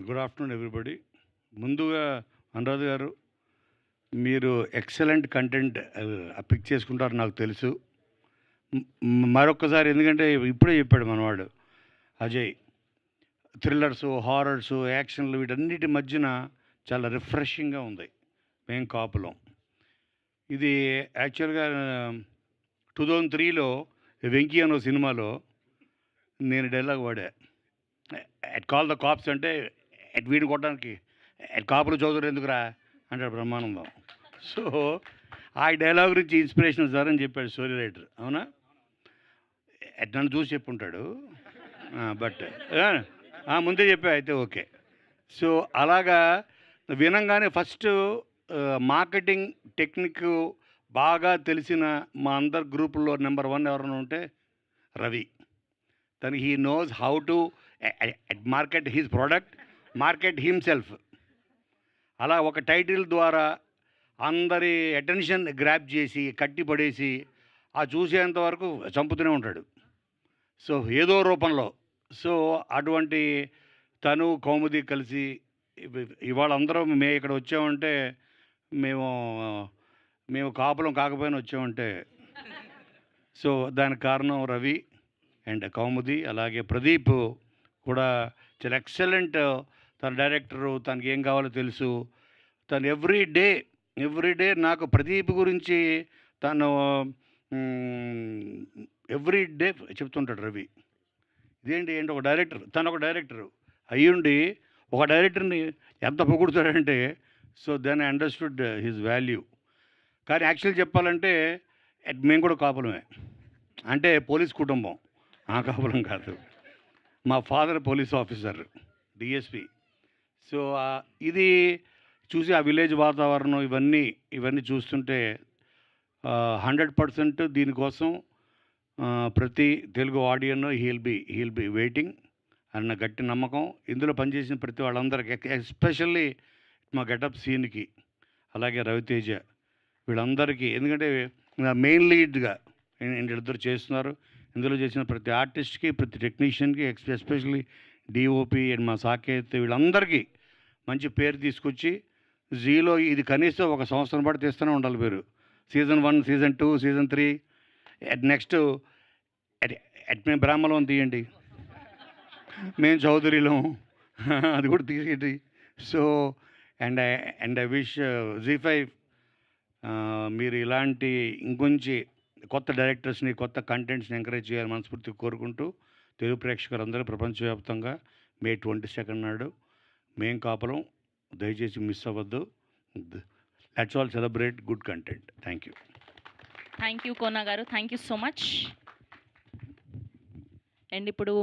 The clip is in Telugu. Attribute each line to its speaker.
Speaker 1: Good afternoon everybody. ముందుగా అనురాధ గారు, మీరు ఎక్సలెంట్ కంటెంట్ పిక్ చేసుకుంటారు నాకు తెలుసు. మరొక్కసారి ఎందుకంటే ఇప్పుడే చెప్పాడు మనవాడు అజయ్, థ్రిల్లర్స్, హారర్స్, యాక్షన్లు వీటన్నిటి మధ్యన చాలా రిఫ్రెషింగ్గా ఉంది మేం కాపులం. ఇది యాక్చువల్గా 2003లో వెంకీ అనే సినిమాలో నేను డైలాగ్ వాడా, ఎట్ కాల్ ద కాప్స్ అంటే ఎట్ వీడిని కొట్టడానికి ఎట్ కాపులు చౌదరి ఎందుకురా అంటాడు బ్రహ్మానందం. సో ఆ డైలాగ్ గురించి ఇన్స్పిరేషన్ సార్ అని చెప్పాడు స్టోరీ రైటర్. అవునా? ఎట్ నన్ను చూసి చెప్పుంటాడు, బట్ ముందే చెప్పా అయితే ఓకే. సో అలాగా వినంగానే ఫస్ట్ మార్కెటింగ్ టెక్నిక్ బాగా తెలిసిన మా అందరి గ్రూపుల్లో నెంబర్ 1 ఎవరైనా ఉంటే రవి. తను he knows how to market his product, market himself. అలా ఒక టైటిల్ ద్వారా అందరి అటెన్షన్ గ్రాప్ చేసి కట్టి పడేసి ఆ చూసేంత వరకు చంపుతూనే ఉంటాడు. సో ఏదో రూపంలో. సో అటువంటి తను కౌముది కలిసి ఇవాళ అందరం మేము ఇక్కడ వచ్చామంటే మేము మేము కాపులం కాకపోయినా వచ్చామంటే సో దానికి కారణం రవి అండ్ కౌముది. అలాగే ప్రదీప్ కూడా చాలా ఎక్సలెంట్. తన డైరెక్టరు, తనకి ఏం కావాలో తెలుసు. తను ఎవ్రీ డే నాకు ప్రదీప్ గురించి తను ఎవ్రీ డే చెప్తుంటాడు రవి. ఇదేంటి ఏంటి ఒక డైరెక్టర్, తను ఒక డైరెక్టరు అయ్యుండి ఒక డైరెక్టర్ని ఎంత పొగుడుతాడంటే, so then I understood his value. కానీ యాక్చువల్ చెప్పాలంటే మేము కూడా కాపులమే, అంటే పోలీస్ కుటుంబం. ఆ కాపులం కాదు, మా father police officer, DSP. So ఇది చూసి ఆ విలేజ్ వాతావరణం ఇవన్నీ చూస్తుంటే 100% దీనికోసం ప్రతి తెలుగు ఆడియన్ హీల్ బి వెయిటింగ్ అన్న గట్టి నమ్మకం. ఇందులో పనిచేసిన ప్రతి వాళ్ళందరికీ, ఎస్పెషల్లీ మా గెటప్ సీన్కి, అలాగే రవితేజ, వీళ్ళందరికీ. ఎందుకంటే మెయిన్ లీడ్గా వీళ్ళిద్దరు చేస్తున్నారు. ఇందులో చేసిన ప్రతి ఆర్టిస్ట్కి, ప్రతి టెక్నీషియన్కి, ఎస్పెషల్లీ డిఓపి అండ్ మా సాకేత్, వీళ్ళందరికీ మంచి పేరు తీసుకొచ్చి జీలో ఇది కనీసం 1 సంవత్సరం పాటు తీస్తూనే ఉండాలి పేరు. సీజన్ 1, సీజన్ 2, సీజన్ 3, నెక్స్ట్ మేము బ్రాహ్మణం తీయండి, మేము చౌదరిలం అది కూడా తీసేయండి. సో అండ్ ఐ విష్ జీ5 మీరు ఇలాంటి ఇంకొంచి కొత్త డైరెక్టర్స్ని, కొత్త కంటెంట్స్ని ఎంకరేజ్ చేయాలని మనస్ఫూర్తిగా కోరుకుంటూ, తెలుగు ప్రేక్షకులందరూ ప్రపంచవ్యాప్తంగా May 22 నాడు మేం కాపురం దయచేసి మిస్ అవ్వద్దు. Let's all celebrate good content. Thank you
Speaker 2: Kona garu, thank you so much. And ఇప్పుడు